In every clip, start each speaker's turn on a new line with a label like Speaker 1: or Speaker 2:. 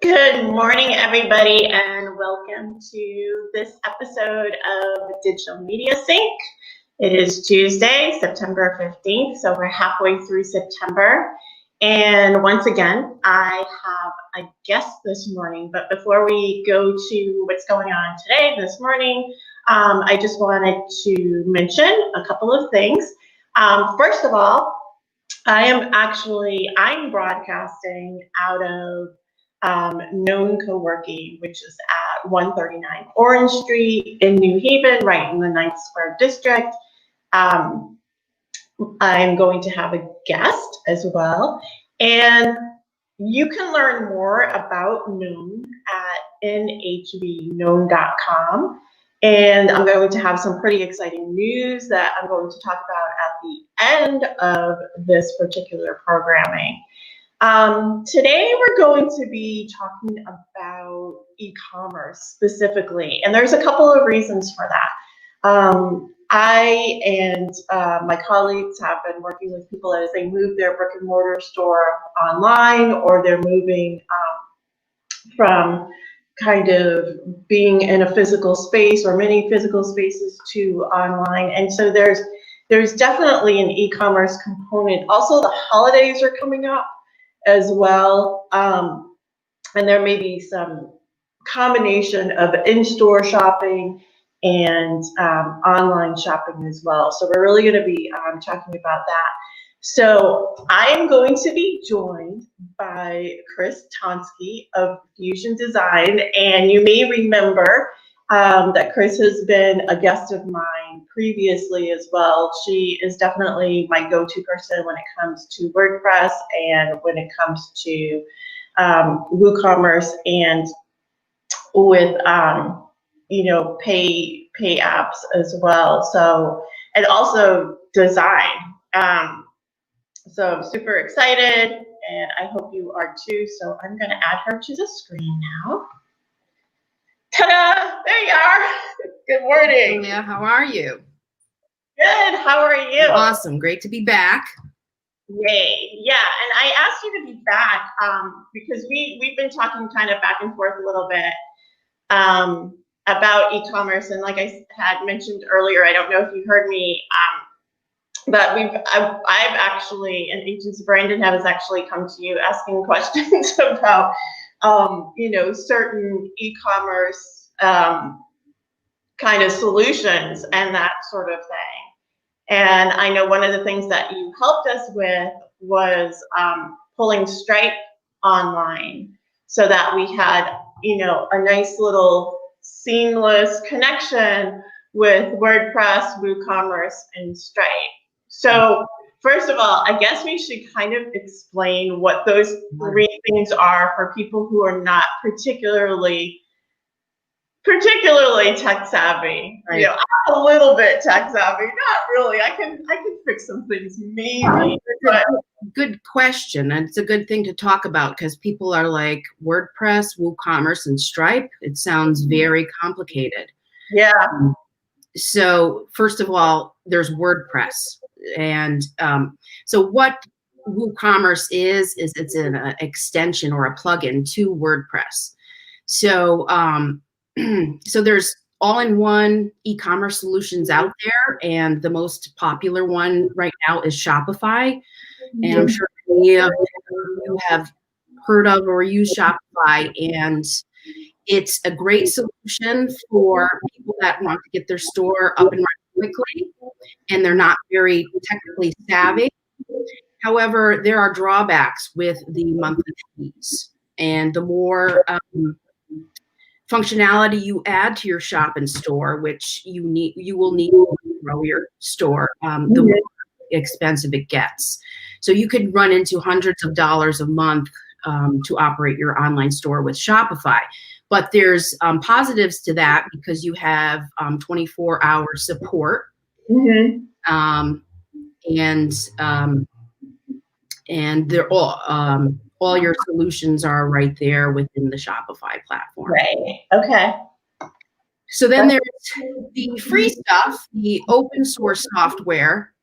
Speaker 1: Good morning, everybody, and welcome to this episode of Digital Media Sync. It is Tuesday, September 15th, so we're halfway through September. And once again, I have a guest this morning, but before we go to what's going on today, this morning, I just wanted to mention a couple of things. First of all, I'm broadcasting out of Known Co-working, which is at 139 Orange Street in New Haven, right in the Ninth Square District. I'm going to have a guest as well, and you can learn more about Known at nhbknown.com. And I'm going to have some pretty exciting news that I'm going to talk about at the end of this particular programming. Today we're going to be talking about e-commerce specifically, and there's a couple of reasons for that. I and my colleagues have been working with people as they move their brick and mortar store online, or they're moving from kind of being in a physical space or many physical spaces to online. And so there's definitely an e-commerce component. Also, the holidays are coming up as well. And there may be some combination of in-store shopping and online shopping as well. So we're really going to be talking about that. So I am going to be joined by Chris Tonsky of Fusion Design, and you may remember that Chris has been a guest of mine previously as well. She is definitely my go-to person when it comes to WordPress and when it comes to WooCommerce and with pay apps as well. So, and also design. So I'm super excited, and I hope you are too. So I'm going to add her to the screen now. Ta-da! There you are. Good morning.
Speaker 2: Yeah, how are you?
Speaker 1: Good. How are you?
Speaker 2: Awesome. Great to be back.
Speaker 1: Yay. Yeah, and I asked you to be back because we've been talking kind of back and forth a little bit about e-commerce, and like I had mentioned earlier, I don't know if you heard me. But I've actually, and Agents Brandon has actually come to you asking questions about, certain e-commerce kind of solutions and that sort of thing. And I know one of the things that you helped us with was pulling Stripe online so that we had, a nice little seamless connection with WordPress, WooCommerce, and Stripe. So first of all, I guess we should kind of explain what those three things are for people who are not particularly tech savvy. Right. I'm a little bit tech savvy, not really. I can fix some things maybe. But
Speaker 2: good question, and it's a good thing to talk about because people are like, WordPress, WooCommerce, and Stripe. It sounds very complicated.
Speaker 1: Yeah.
Speaker 2: So first of all, there's WordPress. And so what WooCommerce is it's an extension or a plugin to WordPress. So so there's all-in-one e-commerce solutions out there, and the most popular one right now is Shopify. And I'm sure many of you have heard of or used Shopify, and it's a great solution for people that want to get their store up and running quickly, and they're not very technically savvy. However, there are drawbacks with the monthly fees, and the more functionality you add to your shop and store, which you will need to grow your store, the more expensive it gets. So you could run into hundreds of dollars a month to operate your online store with Shopify. But there's positives to that because you have 24-hour support. Mm-hmm. And they're all your solutions are right there within the Shopify platform.
Speaker 1: Right. Okay.
Speaker 2: So then there's the free stuff, the open source software,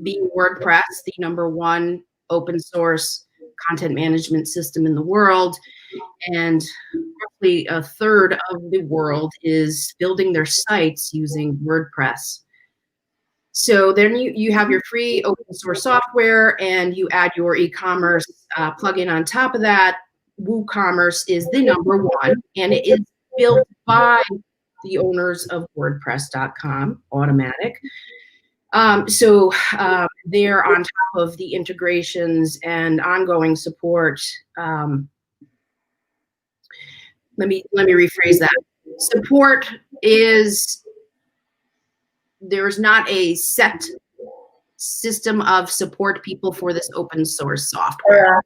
Speaker 2: being WordPress, the #1 open source content management system in the world, and roughly a third of the world is building their sites using WordPress. So then you have your free open source software, and you add your e-commerce plugin on top of that. WooCommerce is the #1, and it is built by the owners of WordPress.com, automatic. So they're on top of the integrations and ongoing support. Let me rephrase that. Support is, there's not a set system of support people for this open source software.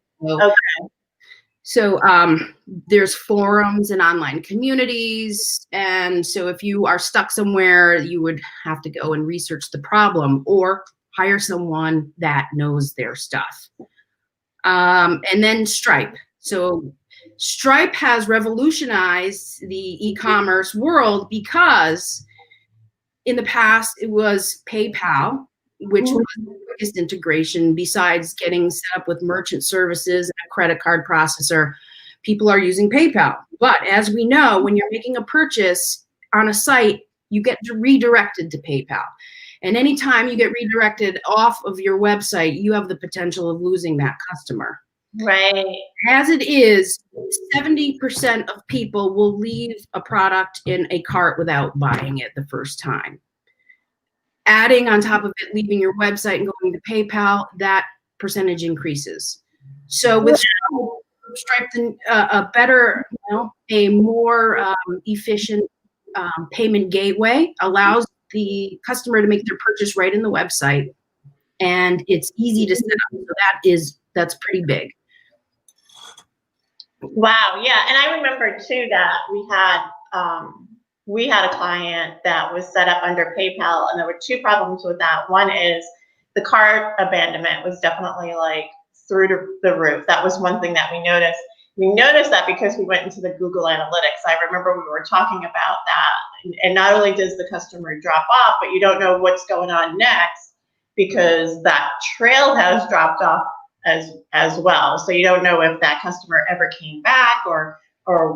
Speaker 2: So there's forums and online communities. And so if you are stuck somewhere, you would have to go and research the problem or hire someone that knows their stuff. And then Stripe. So Stripe has revolutionized the e-commerce world because in the past it was PayPal, which was the biggest integration besides getting set up with merchant services and a credit card processor. People are using PayPal. But as we know, when you're making a purchase on a site, you get redirected to PayPal. And anytime you get redirected off of your website, you have the potential of losing that customer.
Speaker 1: Right.
Speaker 2: As it is, 70% of people will leave a product in a cart without buying it the first time. Adding on top of it, leaving your website and going to PayPal, that percentage increases. So with Stripe, a better, a more efficient payment gateway allows the customer to make their purchase right in the website, and it's easy to set up. So that's pretty big.
Speaker 1: Wow. Yeah. And I remember too that we had a client that was set up under PayPal, and there were two problems with that. One is the cart abandonment was definitely like through the roof. That was one thing that we noticed. We noticed that because we went into the Google Analytics. I remember we were talking about that. And not only does the customer drop off, but you don't know what's going on next because that trail has dropped off as well. So you don't know if that customer ever came back or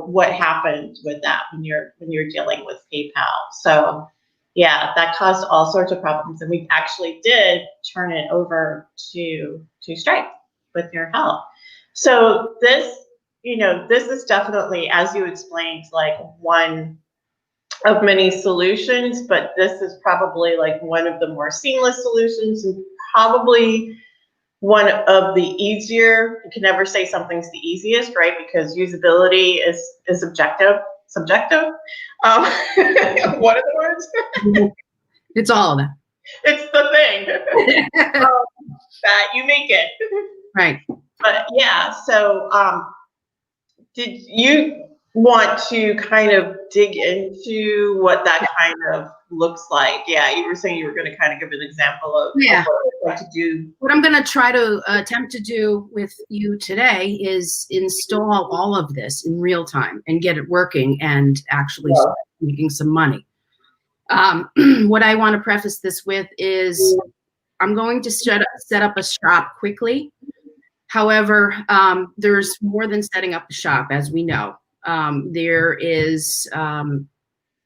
Speaker 1: what happened with that when you're dealing with PayPal. So yeah, that caused all sorts of problems, and we actually did turn it over to Stripe with your help. So this is definitely, as you explained, like one of many solutions, but this is probably like one of the more seamless solutions, and probably one of the easier. You can never say something's the easiest, right? Because usability is subjective. What are the words?
Speaker 2: It's all of that.
Speaker 1: It's the thing that you make it.
Speaker 2: Right.
Speaker 1: But yeah, so did you want to kind of dig into what that kind of looks like? Yeah, you were saying you were going to kind of give an example of what you'd like to do.
Speaker 2: What I'm going to try to attempt to do with you today is install all of this in real time and get it working and actually start making some money. What I want to preface this with is I'm going to set up a shop quickly. However, there's more than setting up a shop, as we know. There is,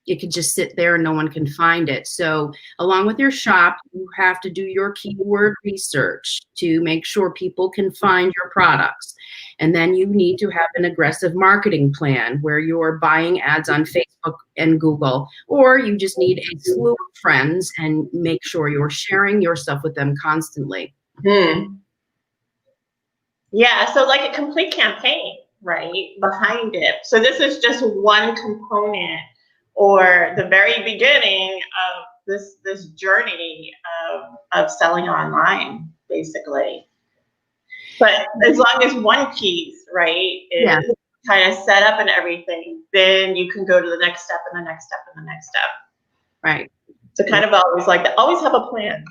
Speaker 2: it could just sit there and no one can find it. So along with your shop, you have to do your keyword research to make sure people can find your products. And then you need to have an aggressive marketing plan where you're buying ads on Facebook and Google, or you just need a slew of friends and make sure you're sharing your stuff with them constantly.
Speaker 1: Yeah, so like a complete campaign, right, behind it. So this is just one component or the very beginning of this journey of selling online, basically. But as long as one piece, right, is kind of set up and everything, then you can go to the next step and the next step and the next step.
Speaker 2: Right.
Speaker 1: So kind of always like that. Always have a plan.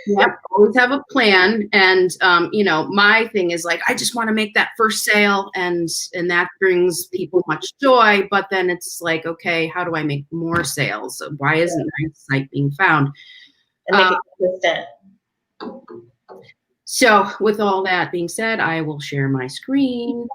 Speaker 2: Yep, always have a plan. And my thing is like, I just want to make that first sale, and that brings people much joy. But then it's like, okay, how do I make more sales? Why isn't my site being found?
Speaker 1: And make it consistent.
Speaker 2: So with all that being said, I will share my screen.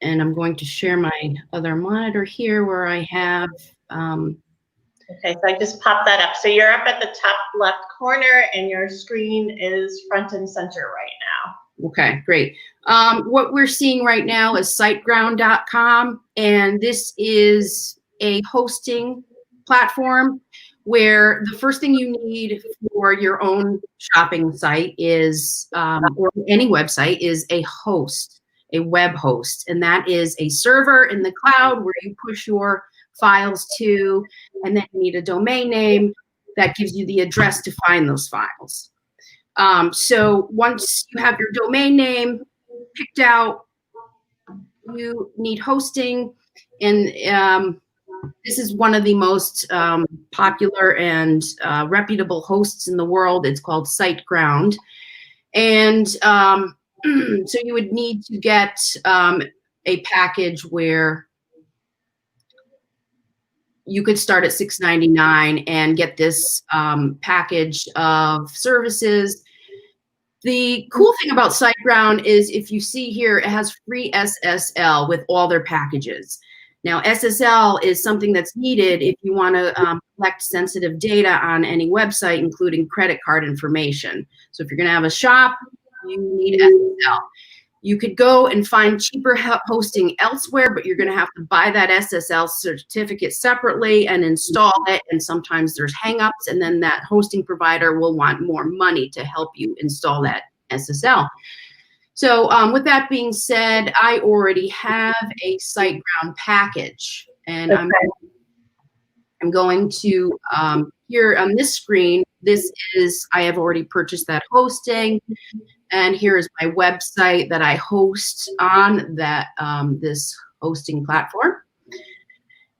Speaker 2: And I'm going to share my other monitor here where I have.
Speaker 1: Okay, so I just popped that up. So you're up at the top left corner and your screen is front and center right now.
Speaker 2: Okay, great. What we're seeing right now is siteground.com, and this is a hosting platform where the first thing you need for your own shopping site is, or any website, is a host, a web host, and that is a server in the cloud where you push your files to, and then you need a domain name that gives you the address to find those files. So once you have your domain name picked out, you need hosting, and this is one of the most popular and reputable hosts in the world. It's called SiteGround, and so you would need to get a package where you could start at $6.99 and get this package of services. The cool thing about SiteGround is, if you see here, it has free SSL with all their packages. Now, SSL is something that's needed if you want to collect sensitive data on any website, including credit card information. So if you're going to have a shop, you need SSL. You could go and find cheaper hosting elsewhere, but you're going to have to buy that SSL certificate separately and install it. And sometimes there's hangups, and then that hosting provider will want more money to help you install that SSL. So with that being said, I already have a SiteGround package, and
Speaker 1: Okay.
Speaker 2: I'm going to, here on this screen, this is, I have already purchased that hosting. And here is my website that I host on that this hosting platform.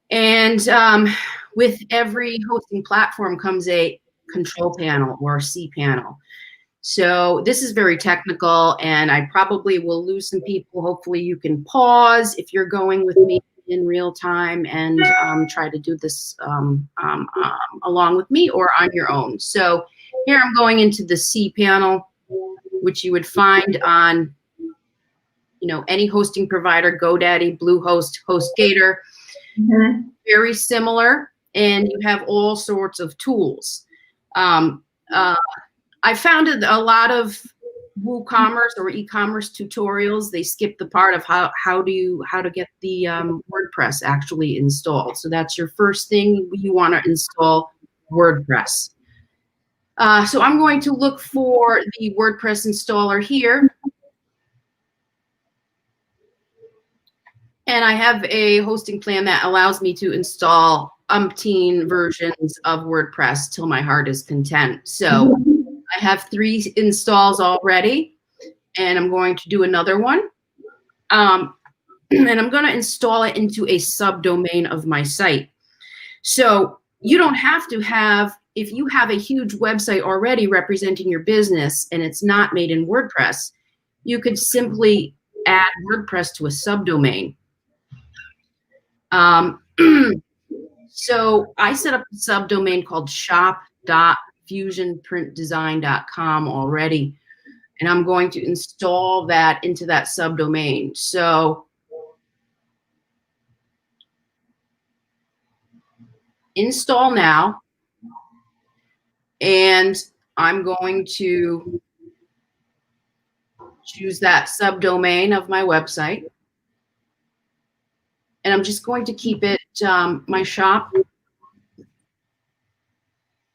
Speaker 2: And with every hosting platform comes a control panel or cPanel. So this is very technical, and I probably will lose some people. Hopefully you can pause if you're going with me in real time and try to do this along with me or on your own. So here I'm going into the cPanel, which you would find on, any hosting provider, GoDaddy, Bluehost, HostGator.
Speaker 1: Mm-hmm.
Speaker 2: Very similar, and you have all sorts of tools. I found a lot of WooCommerce or e-commerce tutorials. They skip the part of how to get the WordPress actually installed. So that's your first thing. You want to install WordPress. So I'm going to look for the WordPress installer here. And I have a hosting plan that allows me to install umpteen versions of WordPress till my heart is content. So I have 3 installs already, and I'm going to do another one. And I'm going to install it into a subdomain of my site. So you don't have to have, if you have a huge website already representing your business and it's not made in WordPress, you could simply add WordPress to a subdomain. So I set up a subdomain called shop.fusionprintdesign.com already, and I'm going to install that into that subdomain. So install now, and I'm going to choose that subdomain of my website. And I'm just going to keep it my shop,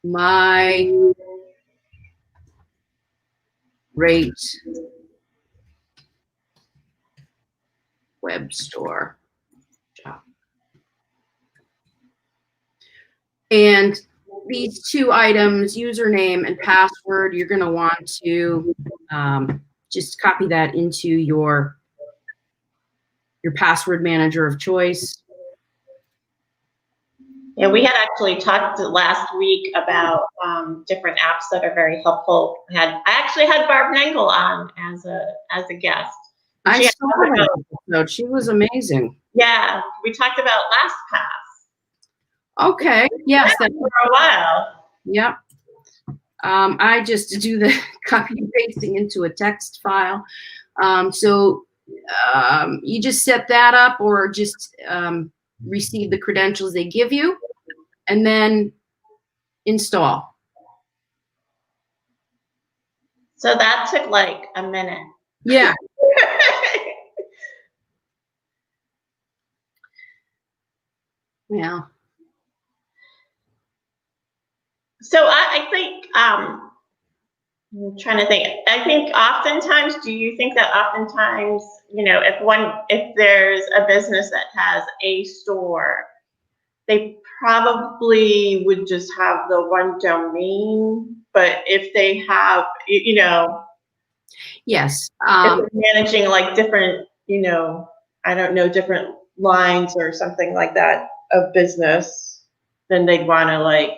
Speaker 2: my rate web store shop. And these 2 items, username and password, you're going to want to just copy that into your password manager of choice.
Speaker 1: Yeah, we had actually talked last week about different apps that are very helpful. I actually had Barb Nangle on as a guest.
Speaker 2: I saw her episode. She was amazing.
Speaker 1: Yeah, we talked about LastPass.
Speaker 2: Okay. Yes. That,
Speaker 1: For a while.
Speaker 2: yep. I just do the copy and pasting into a text file. So you just set that up, or just receive the credentials they give you, and then install.
Speaker 1: So that took like a minute.
Speaker 2: Yeah. Yeah.
Speaker 1: So I think, I'm trying to think. I think oftentimes, do you think that oftentimes, if there's a business that has a store, they probably would just have the one domain, but if they have,
Speaker 2: Yes.
Speaker 1: if they're managing like different, I don't know, different lines or something like that of business, then they'd want to like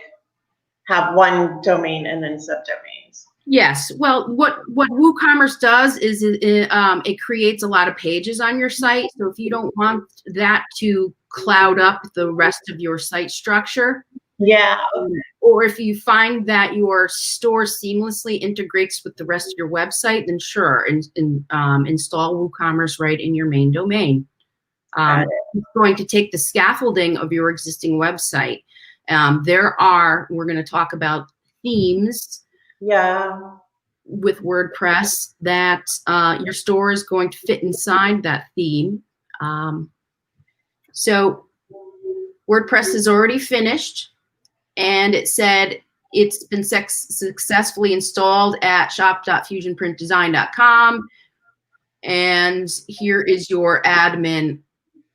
Speaker 1: have one domain and then subdomains.
Speaker 2: Yes. Well, what WooCommerce does is it creates a lot of pages on your site. So if you don't want that to cloud up the rest of your site structure,
Speaker 1: Yeah.
Speaker 2: or if you find that your store seamlessly integrates with the rest of your website, then sure, install WooCommerce right in your main domain. It's going to take the scaffolding of your existing website. We're going to talk about themes.
Speaker 1: Yeah.
Speaker 2: With WordPress that your store is going to fit inside that theme. So WordPress is already finished, and it said it's been successfully installed at shop.fusionprintdesign.com. And here is your admin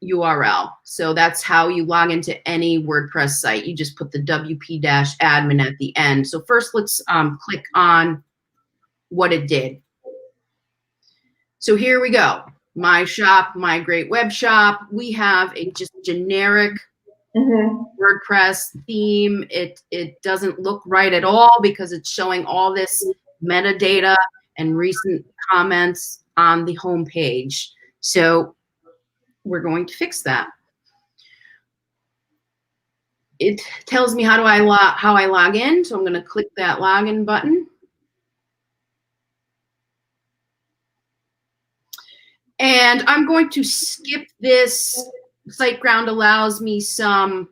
Speaker 2: URL. So that's how you log into any WordPress site. You just put the WP-admin at the end. So first, let's click on what it did. So here we go. My shop, my great web shop. We have a just generic WordPress theme. It doesn't look right at all because it's showing all this metadata and recent comments on the home page. So we're going to fix that. It tells me how I log in. So I'm going to click that login button. And I'm going to skip this. SiteGround allows me some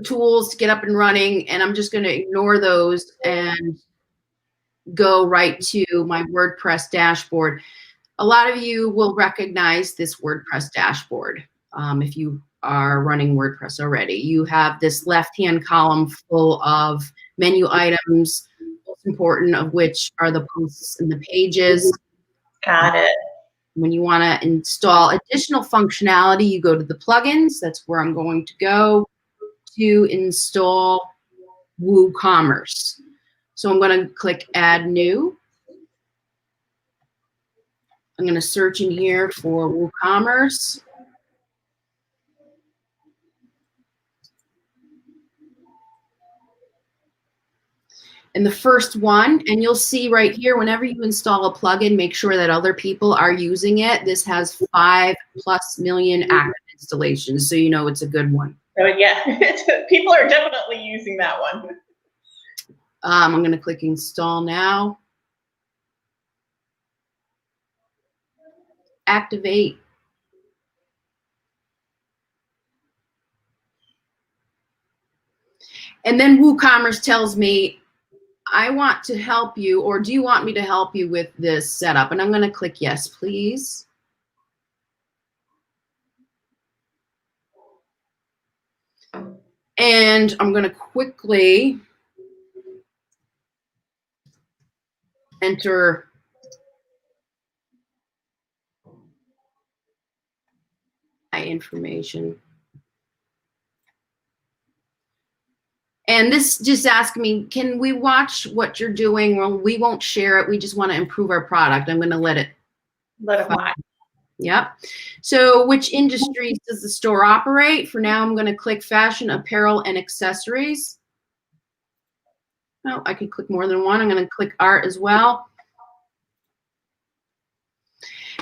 Speaker 2: tools to get up and running, and I'm just going to ignore those and go right to my WordPress dashboard. A lot of you will recognize this WordPress dashboard if you are running WordPress already. You have this left-hand column full of menu items, most important of which are the posts and the pages.
Speaker 1: Got it.
Speaker 2: When you want to install additional functionality, you go to the plugins. That's where I'm going to go to install WooCommerce. So I'm going to click Add New. I'm going to search in here for WooCommerce. And the first one, and you'll see right here, whenever you install a plugin, make sure that other people are using it. This has 5+ million active installations, so you know it's a good one.
Speaker 1: So yeah, people are definitely using that one.
Speaker 2: I'm going to click Install Now. Activate. And then WooCommerce tells me, I want to help you, or do you want me to help you with this setup? And I'm going to click Yes, please. And I'm going to quickly enter my information. And this just asks me, can we watch what you're doing? Well, we won't share it. We just want to improve our product. I'm going to let it
Speaker 1: fly.
Speaker 2: Yep. So which industries does the store operate? For now, I'm going to click fashion, apparel, and accessories. Oh, I could click more than one. I'm going to click art as well.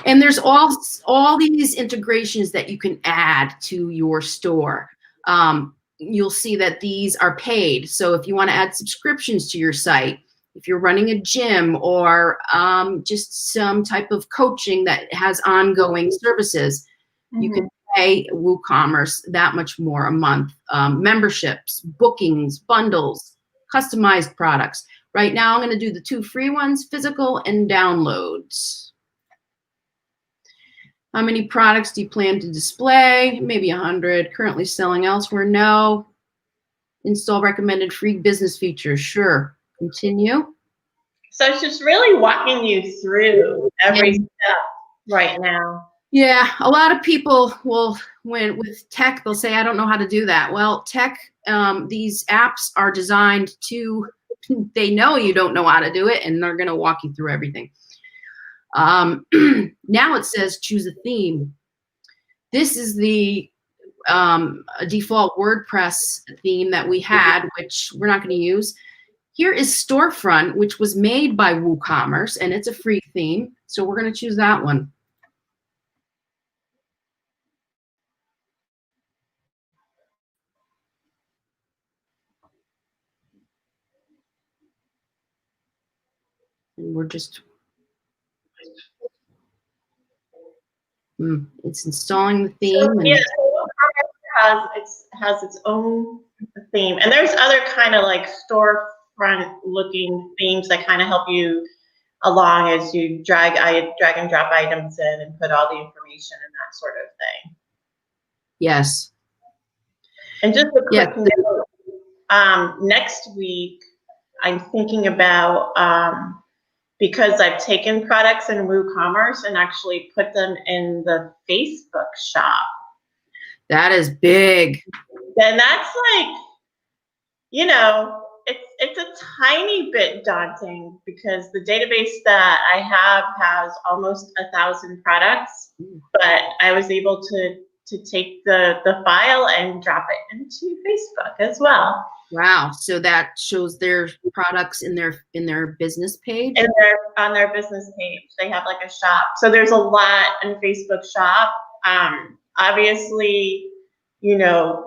Speaker 2: And there's all these integrations that you can add to your store. You'll see that these are paid. So if you want to add subscriptions to your site, if you're running a gym or just some type of coaching that has ongoing services, you can pay WooCommerce that much more a month. Memberships, bookings, bundles, customized products. Right now, I'm going to do the 2 free ones, physical and downloads. How many products do you plan to display? Maybe 100. Currently selling elsewhere? No. Install recommended free business features? Sure. Continue.
Speaker 1: So it's just really walking you through every step right now.
Speaker 2: Yeah, a lot of people will, with tech, they'll say, I don't know how to do that. Well, tech, these apps are designed to, they know you don't know how to do it, and they're going to walk you through everything. Now it says choose a theme. This is the default WordPress theme that we had, which we're not going to use. Here is Storefront, which was made by WooCommerce, and it's a free theme. So we're going to choose that one. And we're just, it's installing the theme.
Speaker 1: So, yeah, so WooCommerce has its own theme, and there's other kind of like storefront looking themes that kind of help you along as you drag and drop items in and put all the information and that sort of thing.
Speaker 2: Yes.
Speaker 1: And just a quick note, next week I'm thinking about, because I've taken products in WooCommerce and actually put them in the Facebook shop.
Speaker 2: That is big.
Speaker 1: Then that's like, you know, it's a tiny bit daunting because the database that I have has almost 1,000 products, but I was able to take the file and drop it into Facebook as well.
Speaker 2: Wow! So that shows their products in their business page.
Speaker 1: And on their business page, they have like a shop. So there's a lot in Facebook shop. Obviously, you know,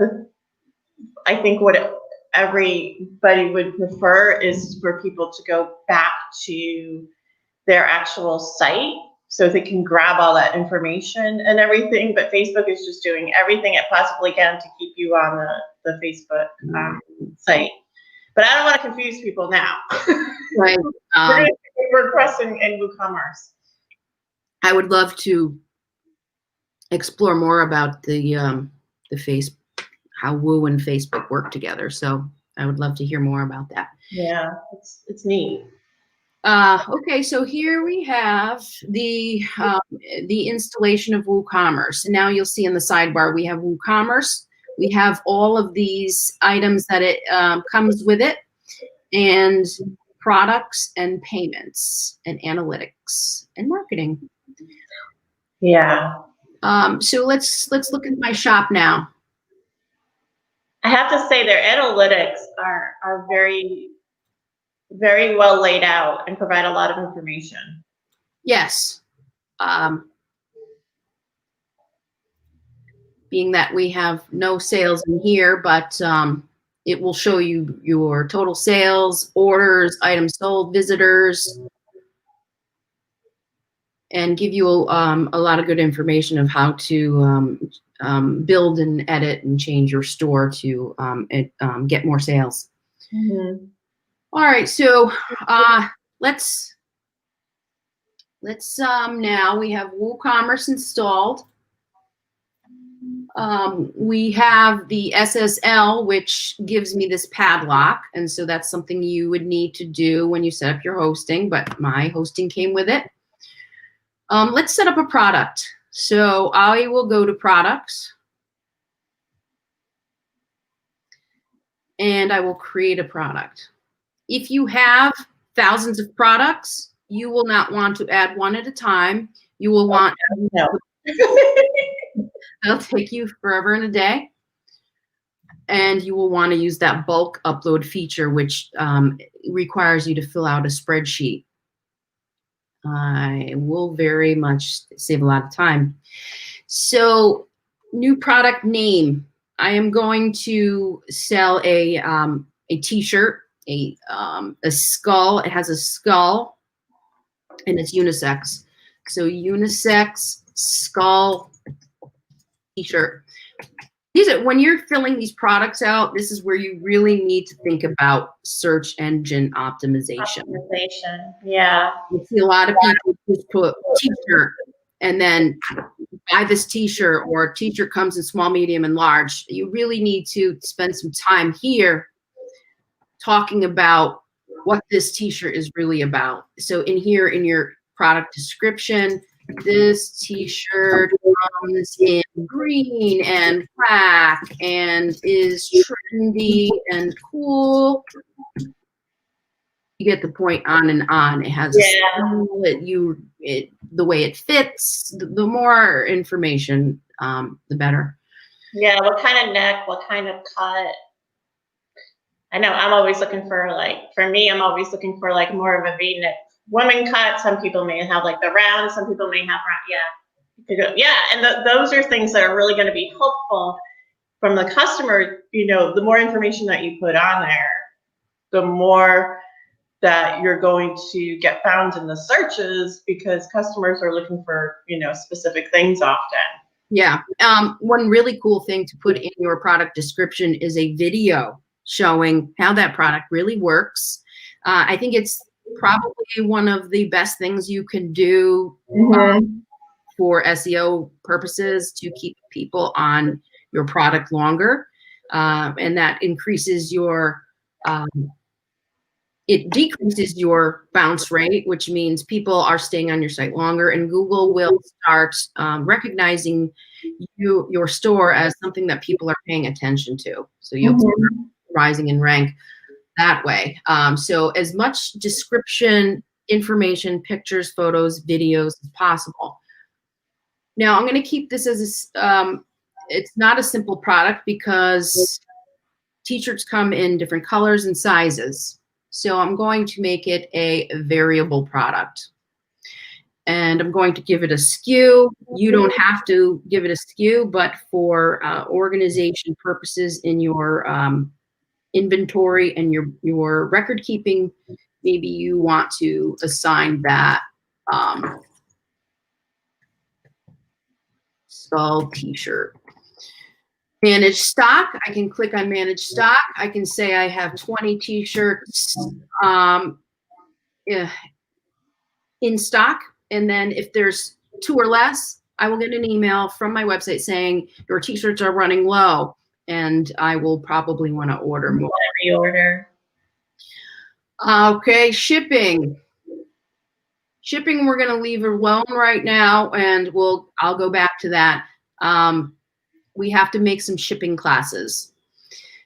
Speaker 1: I think what everybody would prefer is for people to go back to their actual site so they can grab all that information and everything. But Facebook is just doing everything it possibly can to keep you on the Facebook site. But I don't want to confuse people now.
Speaker 2: Right.
Speaker 1: We're going to take WordPress and WooCommerce.
Speaker 2: I would love to explore more about the Facebook, how Woo and Facebook work together. So I would love to hear more about that.
Speaker 1: Yeah, it's neat.
Speaker 2: Okay, so here we have the installation of WooCommerce. Now you'll see in the sidebar we have WooCommerce. We have all of these items that it comes with it, and products and payments and analytics and marketing.
Speaker 1: Yeah.
Speaker 2: So let's look at my shop now.
Speaker 1: I have to say their analytics are very, very well laid out and provide a lot of information.
Speaker 2: Yes. Being that we have no sales in here, but it will show you your total sales, orders, items sold, visitors, and give you a lot of good information of how to build and edit and change your store to get more sales.
Speaker 1: Mm-hmm.
Speaker 2: All right, so let's now we have WooCommerce installed. We have the SSL, which gives me this padlock, and so that's something you would need to do when you set up your hosting, but my hosting came with it. Let's set up a product. So I will go to products, and I will create a product. If you have thousands of products, you will not want to add one at a time. You will want that'll take you forever and a day. And you will want to use that bulk upload feature, which requires you to fill out a spreadsheet. I will very much save a lot of time. So, new product name. I am going to sell a T-shirt, a skull. It has a skull, and it's unisex. So unisex skull T-shirt. When you're filling these products out, this is where you really need to think about search engine optimization.
Speaker 1: Yeah.
Speaker 2: You see a lot of people just put T-shirt and then buy this T-shirt, or a T-shirt comes in small, medium, and large. You really need to spend some time here talking about what this T-shirt is really about. So in here, in your product description, this T-shirt comes in green and black and is trendy and cool. You get the point. On and on. It has the way it fits. The more information, the better.
Speaker 1: Yeah. What kind of neck? What kind of cut? I know I'm always looking for, like, for me, I'm always looking for like more of a V-neck women cut. Some people may have like the round. Some people may have round. Yeah. And those are things that are really going to be helpful from the customer. You know, the more information that you put on there, the more that you're going to get found in the searches, because customers are looking for, you know, specific things often.
Speaker 2: Yeah. One really cool thing to put in your product description is a video showing how that product really works. I think it's probably one of the best things you can do for SEO purposes to keep people on your product longer. And that increases your, it decreases your bounce rate, which means people are staying on your site longer, and Google will start recognizing your store as something that people are paying attention to. So you'll start rising in rank that way. So as much description, information, pictures, photos, videos as possible. Now I'm going to keep this as it's not a simple product, because T-shirts come in different colors and sizes. So I'm going to make it a variable product. And I'm going to give it a SKU. You don't have to give it a SKU, but for organization purposes in your inventory and your record keeping, maybe you want to assign that skull T-shirt. Manage stock. I can click on manage stock. I can say I have 20 T-shirts in stock. And then if there's 2 or less, I will get an email from my website saying your T-shirts are running low, and I will probably want to order more.
Speaker 1: Reorder.
Speaker 2: Okay, shipping. Shipping we're going to leave alone right now, and I'll go back to that. We have to make some shipping classes.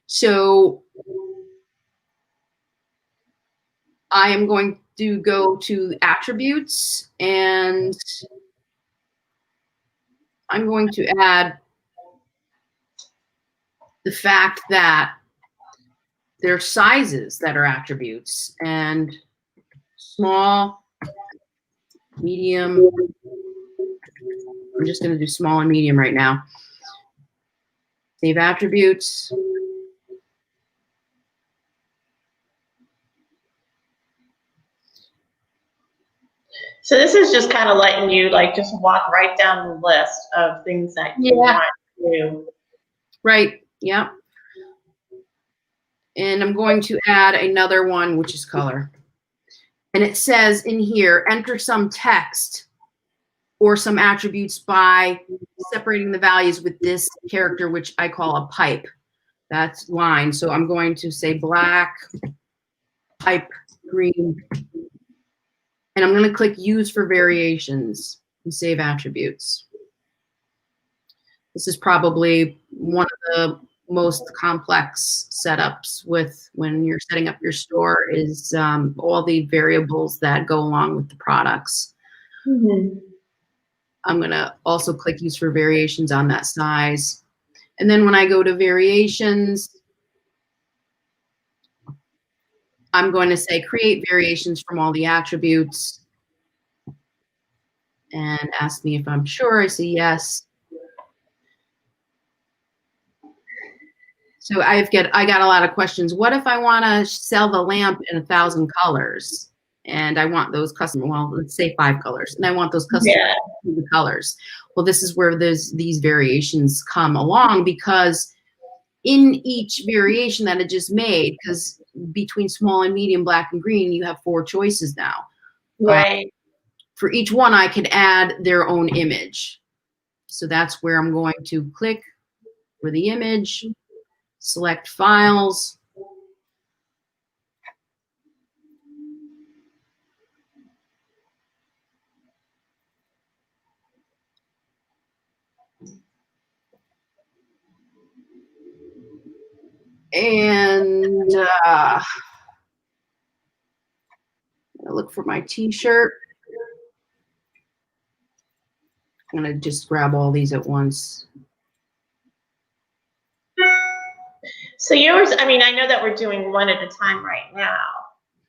Speaker 2: So I am going to go to attributes, and I'm going to add the fact that there are sizes that are attributes, and small, medium. I'm just going to do small and medium right now. Save attributes.
Speaker 1: So this is just kind of letting you like just walk right down the list of things that you want to do.
Speaker 2: Right. Yeah. And I'm going to add another one, which is color. And it says in here, enter some text or some attributes by separating the values with this character, which I call a pipe. That's line. So I'm going to say black, pipe, green. And I'm going to click use for variations and save attributes. This is probably one of the most complex setups with when you're setting up your store is all the variables that go along with the products. I'm going to also click use for variations on that size. And then when I go to variations, I'm going to say create variations from all the attributes. and asked me if I'm sure. I say yes. So I got a lot of questions. What if I want to sell the lamp in 1,000 colors, and I want those custom? Well, let's say 5 colors, and I want those custom the colors. Well, this is where these variations come along, because in each variation that I just made, because between small and medium, black and green, you have 4 choices now.
Speaker 1: Right.
Speaker 2: For each one, I could add their own image. So that's where I'm going to click for the image, select files. And I look for my t-shirt. I'm going to just grab all these at once.
Speaker 1: So yours, I mean, I know that we're doing one at a time right now,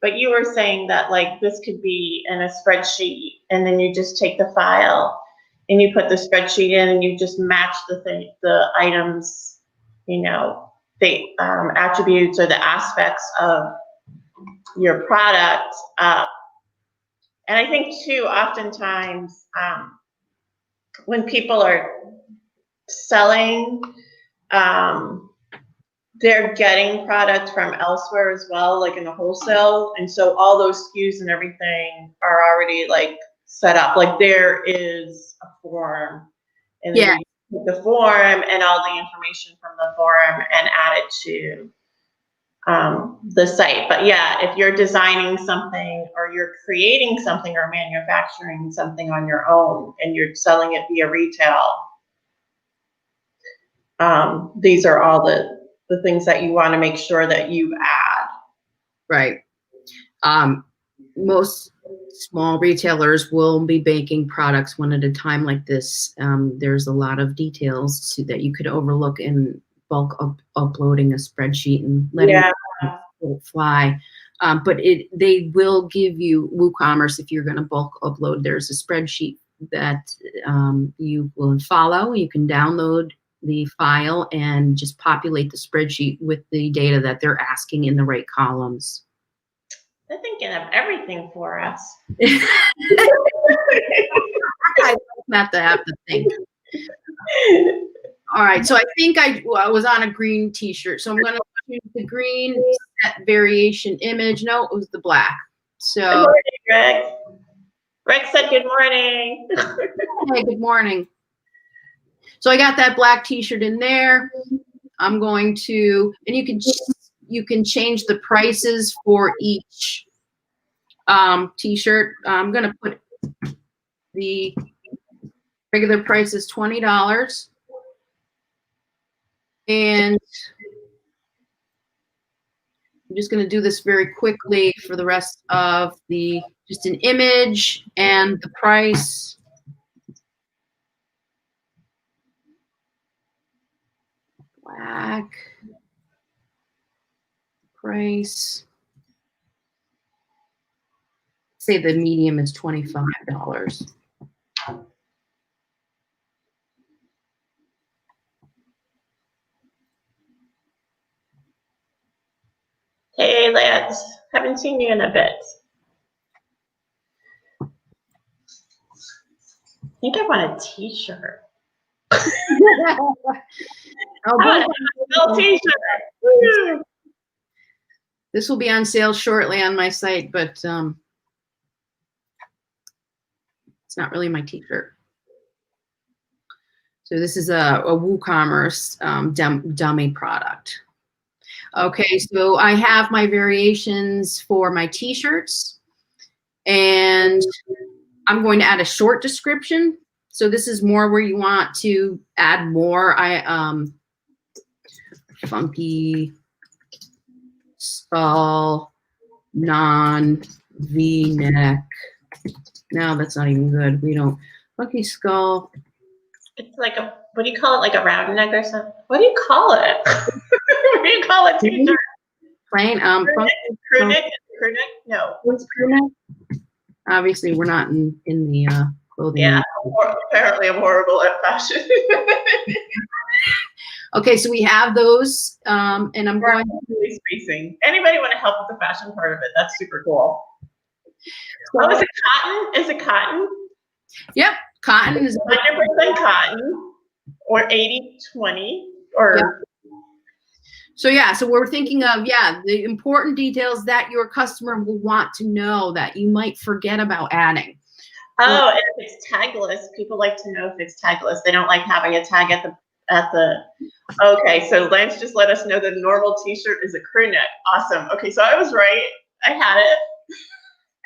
Speaker 1: but you were saying that like this could be in a spreadsheet, and then you just take the file and you put the spreadsheet in and you just match the items, you know, the attributes or the aspects of your product. And I think too, oftentimes when people are selling, they're getting product from elsewhere as well, like in the wholesale. And so all those SKUs and everything are already like set up. Like there is a form, and then you put the form and all the information from the form and add it to the site. But yeah, if you're designing something or you're creating something or manufacturing something on your own and you're selling it via retail, these are all the things that you want to make sure that you add.
Speaker 2: Right. Most small retailers will be making products one at a time like this. There's a lot of details that you could overlook in bulk uploading a spreadsheet and letting it fly. But they will give you WooCommerce, if you're going to bulk upload, there's a spreadsheet that you will follow. You can download the file and just populate the spreadsheet with the data that they're asking in the right columns.
Speaker 1: They're thinking of everything for us.
Speaker 2: I not to have to think. All right, so I think I was on a green t-shirt, so I'm going to choose the green set variation image. No, it was the black. So
Speaker 1: good morning, Greg. Greg said good morning.
Speaker 2: Hey, good morning. So I got that black t-shirt in there. I'm going to, and you can change the prices for each t-shirt. I'm going to put the regular price is $20. And I'm just going to do this very quickly for the rest of just an image and the price. Black price. Say the medium is $25.
Speaker 1: Hey, Lance. Haven't seen you in a bit. I think I want a t-shirt. I want a t-shirt.
Speaker 2: This will be on sale shortly on my site, but it's not really my t-shirt. So this is a WooCommerce dummy product. Okay, so I have my variations for my t-shirts, and I'm going to add a short description. So this is more where you want to add more. Funky skull, non-V-neck. No, that's not even good. We don't. Funky skull.
Speaker 1: It's like what do you call it? Like a round neck or something? What do you call it? What do you call it? T-shirt?
Speaker 2: Plain.
Speaker 1: Crew neck? No.
Speaker 2: What's crew neck? Obviously, we're not in the clothing.
Speaker 1: Yeah, apparently I'm horrible at fashion.
Speaker 2: Okay, so we have those, and I'm going
Speaker 1: really spacing. Anybody want to help with the fashion part of it? That's super cool.
Speaker 2: So,
Speaker 1: is it cotton? Is it cotton?
Speaker 2: Yep, cotton is
Speaker 1: 100% cotton, or 80-20, or.
Speaker 2: Yep. So yeah, so we're thinking of, the important details that your customer will want to know that you might forget about adding.
Speaker 1: Oh, and if it's tagless, people like to know if it's tagless. They don't like having a tag at the. Okay, so Lance just let us know that a normal t-shirt is a crew neck. Awesome. Okay, so I was right. I had it.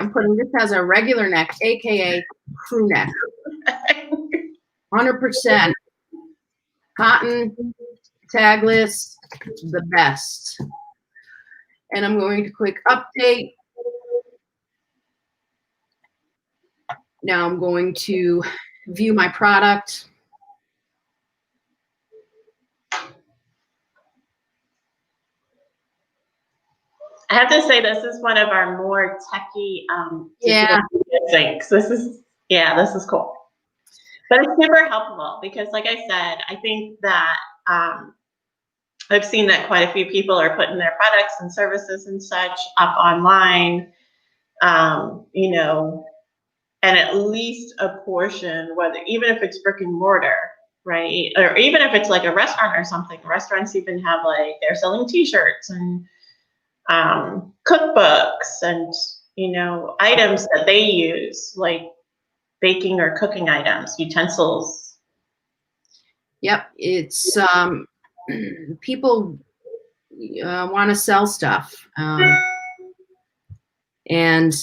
Speaker 2: I'm putting this as a regular neck, AKA crew neck. 100% cotton, tagless, the best. And I'm going to click update. Now I'm going to view my product.
Speaker 1: I have to say, this is one of our more techie things. This is cool. But it's super helpful because, like I said, I think that I've seen that quite a few people are putting their products and services and such up online, you know, and at least a portion, whether even if it's brick and mortar, right? Or even if it's like a restaurant or something. Restaurants even have, like, they're selling t-shirts and cookbooks and, you know, items that they use, like baking or cooking items, utensils.
Speaker 2: Yep, it's people want to sell stuff, and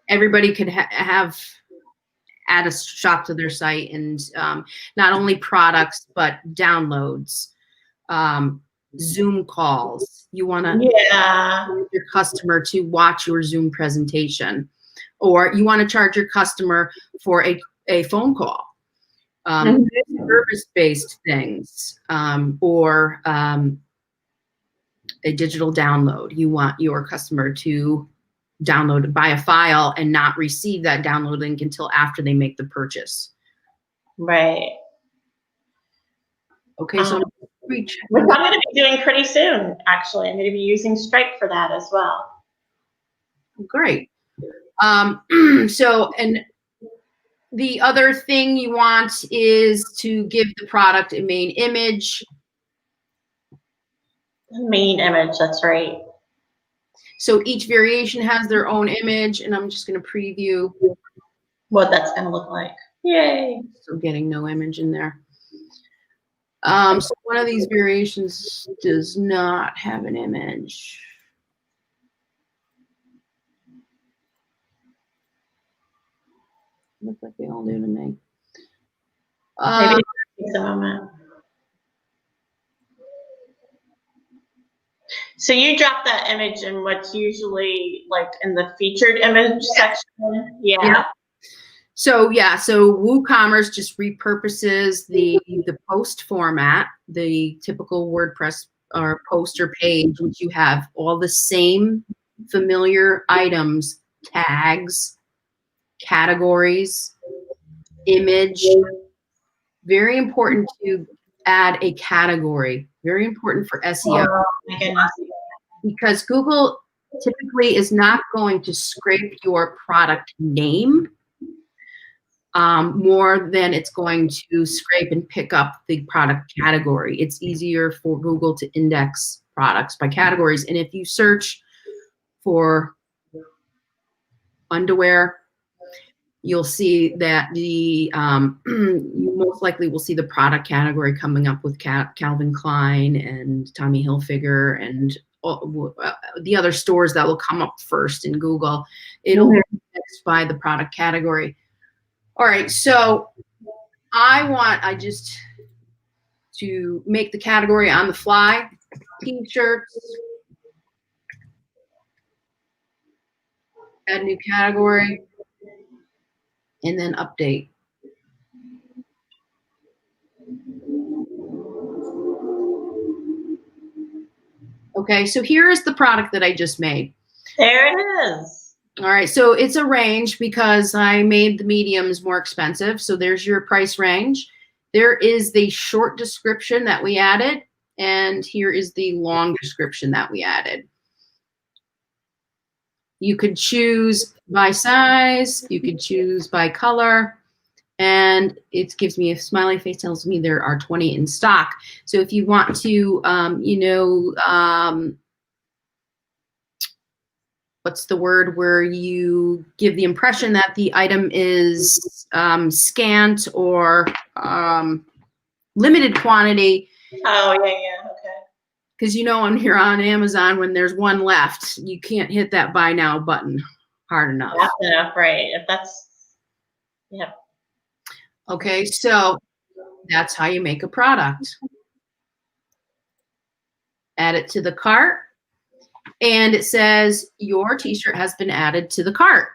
Speaker 2: everybody could have add a shop to their site, and not only products but downloads, Zoom calls. You want to your customer to watch your Zoom presentation, or you want to charge your customer for a phone call, service-based things, or a digital download. You want your customer to download, buy a file, and not receive that download link until after they make the purchase.
Speaker 1: Right.
Speaker 2: Okay, so
Speaker 1: which I'm going to be doing pretty soon, actually. I'm going to be using Stripe for that as well.
Speaker 2: Great. So, and the other thing you want is to give the product a main image.
Speaker 1: Main image, that's right.
Speaker 2: So each variation has their own image, and I'm just going to preview
Speaker 1: what that's going to look like. Yay.
Speaker 2: So getting no image in there. So one of these variations does not have an image. Looks like they all do to me.
Speaker 1: Maybe it takes a moment. So you drop that image in what's usually like in the featured image section? Yeah.
Speaker 2: So so WooCommerce just repurposes the post format, the typical WordPress or poster page, which you have all the same familiar items, tags, categories, image. Very important to add a category. Very important for SEO.
Speaker 1: Oh my goodness.
Speaker 2: Because Google typically is not going to scrape your product name more than it's going to scrape and pick up the product category. It's easier for Google to index products by categories. And if you search for underwear, you'll see that the you most likely will see the product category coming up with Calvin Klein and Tommy Hilfiger and the other stores that will come up first in Google. It'll be indexed by the product category. All right, so I just to make the category on the fly, t-shirts, add new category, and then update. Okay, so here is the product that I just made.
Speaker 1: There it is.
Speaker 2: All right, so it's a range because I made the mediums more expensive. So there's your price range. There is the short description that we added, and here is the long description that we added. You could choose by size, you could choose by color, and it gives me a smiley face, tells me there are 20 in stock. So if you want to, what's the word where you give the impression that the item is scant or limited quantity.
Speaker 1: Oh, yeah, okay.
Speaker 2: Because on here on Amazon, when there's one left, you can't hit that buy now button hard enough.
Speaker 1: That's enough, right? If that's, yeah.
Speaker 2: Okay, so that's how you make a product. Add it to the cart, and it says your t-shirt has been added to the cart.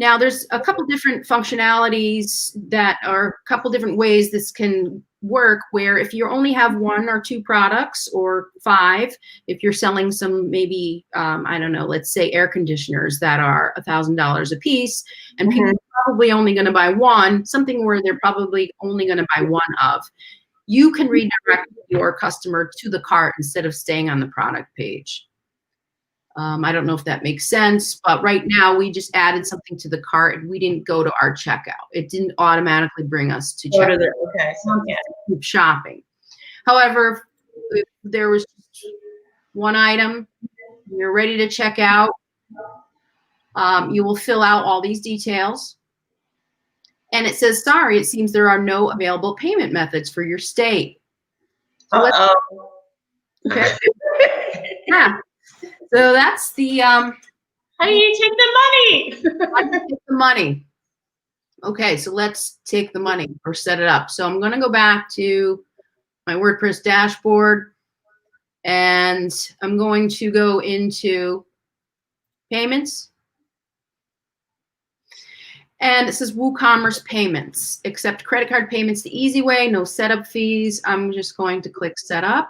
Speaker 2: Now, there's a couple different functionalities that are a couple different ways this can work, where if you only have 1 or 2 products or 5, if you're selling some maybe, I don't know, let's say air conditioners that are $1,000 a piece, and people are probably only going to buy one, something where they're probably only going to buy one of, you can redirect your customer to the cart instead of staying on the product page. I don't know if that makes sense, but right now we just added something to the cart and we didn't go to our checkout. It didn't automatically bring us to checkout.
Speaker 1: Okay, so yeah.
Speaker 2: Keep shopping. However, if there was just one item, you're ready to check out, you will fill out all these details. And it says, sorry, it seems there are no available payment methods for your state. So okay. Yeah. So that's the
Speaker 1: how do you take the money?
Speaker 2: how do you take the money? Okay, so let's take the money or set it up. So I'm going to go back to my WordPress dashboard, and I'm going to go into payments. And it says WooCommerce payments, accept credit card payments the easy way, no setup fees. I'm just going to click setup.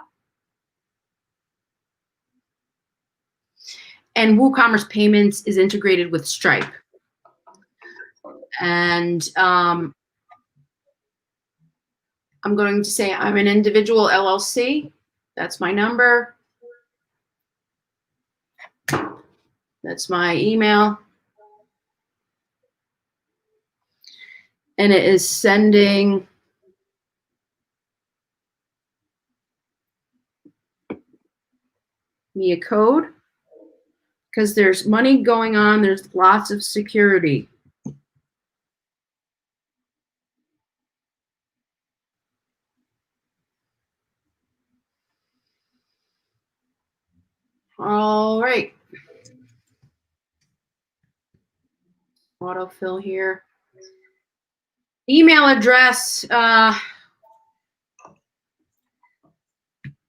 Speaker 2: And WooCommerce payments is integrated with Stripe. And I'm going to say I'm an individual LLC. That's my number. That's my email. And it is sending me a code because there's money going on. There's lots of security. All right. Autofill here. Email address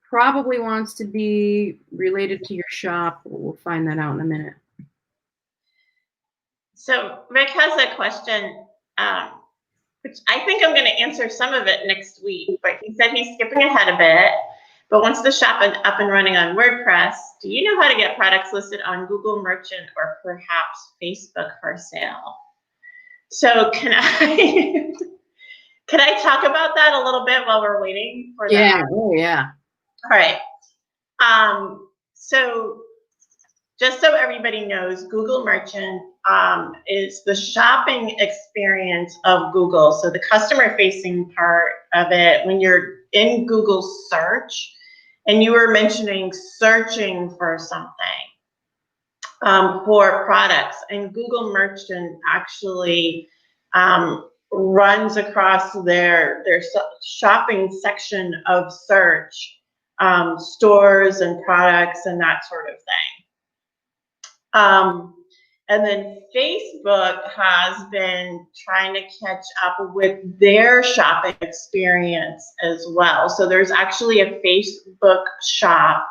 Speaker 2: probably wants to be related to your shop. We'll find that out in a minute.
Speaker 1: So Rick has a question, which I think I'm going to answer some of it next week, but he said he's skipping ahead a bit, but once the shop is up and running on WordPress, do you know how to get products listed on Google Merchant or perhaps Facebook for sale? So can I talk about that a little bit while we're waiting for that?
Speaker 2: Yeah, oh yeah.
Speaker 1: All right. So just so everybody knows, Google Merchant is the shopping experience of Google. So the customer-facing part of it, when you're in Google search, and you were mentioning searching for something, for products, and Google Merchant actually runs across their shopping section of search, stores and products and that sort of thing. And then Facebook has been trying to catch up with their shopping experience as well. So there's actually a Facebook shop.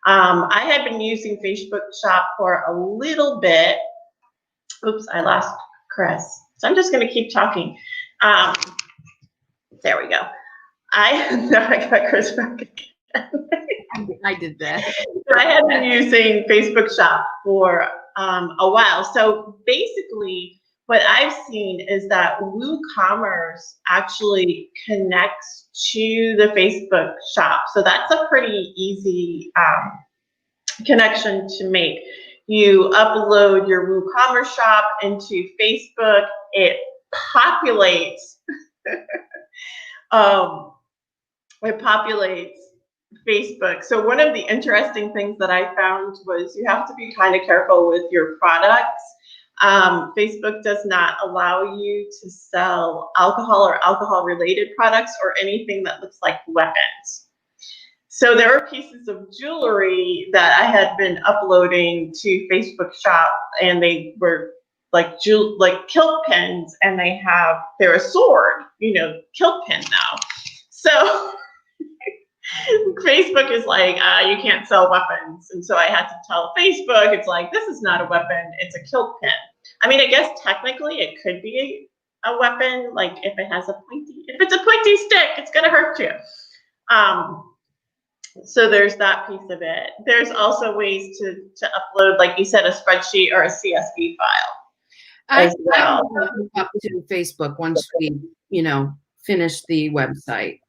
Speaker 1: I had been using Facebook shop for a little bit. Oops, I lost Chris. So I'm just going to keep talking. There we go. I got Chris back again.
Speaker 2: I did that.
Speaker 1: I had been using Facebook shop for a while. So basically, what I've seen is that WooCommerce actually connects to the Facebook shop. So that's a pretty easy connection to make. You upload your WooCommerce shop into Facebook. It populates. It populates Facebook. So one of the interesting things that I found was you have to be kind of careful with your products. Facebook does not allow you to sell alcohol or alcohol-related products or anything that looks like weapons. So there are pieces of jewelry that I had been uploading to Facebook shop, and they were like kilt pins, and they're a sword, kilt pin now. So Facebook is like, you can't sell weapons. And so I had to tell Facebook, it's like, this is not a weapon, it's a kilt pin. I mean, I guess technically it could be a weapon, like if it's a pointy stick, it's gonna hurt you. So there's that piece of it. There's also ways to upload, like you said, a spreadsheet or a CSV file as well.
Speaker 2: I will up to Facebook once we, finish the website.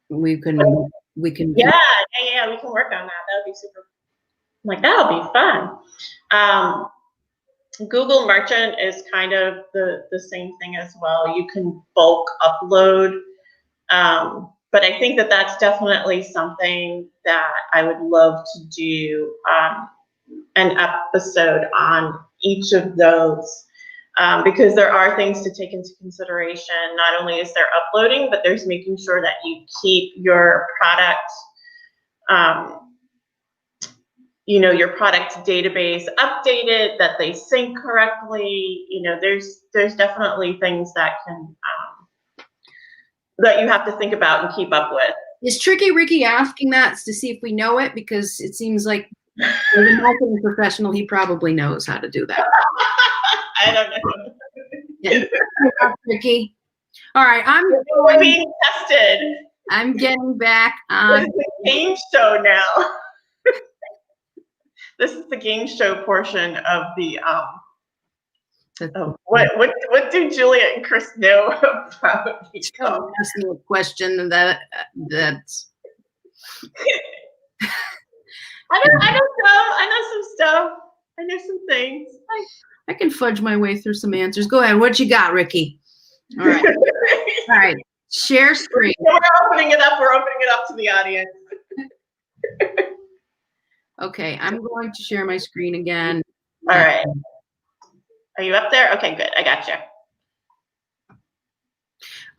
Speaker 2: We can.
Speaker 1: Yeah, we can work on that. That would be super. Like that'll be fun. Google Merchant is kind of the same thing as well. You can bulk upload. But I think that that's definitely something that I would love to do an episode on each of those, because there are things to take into consideration. Not only is there uploading, but there's making sure that you keep your product, your product database updated, that they sync correctly. There's definitely things that that you have to think about and keep up with.
Speaker 2: Is Tricky Ricky asking that to see if we know it? Because it seems like as a marketing professional, he probably knows how to do that.
Speaker 1: I don't know.
Speaker 2: Yeah. Tricky. All right,
Speaker 1: we're being tested.
Speaker 2: I'm getting back on.
Speaker 1: This is a game show now. This is the game show portion of the what do Julia and Chris know about each other?
Speaker 2: Ask me a question that's
Speaker 1: I don't know. I know some stuff. I know some things.
Speaker 2: I can fudge my way through some answers. Go ahead. What you got, Ricky? All right. All right. Share screen.
Speaker 1: We're opening it up. We're opening it up to the audience.
Speaker 2: Okay, I'm going to share my screen again.
Speaker 1: All right. Are you up there? Okay, good. I got you.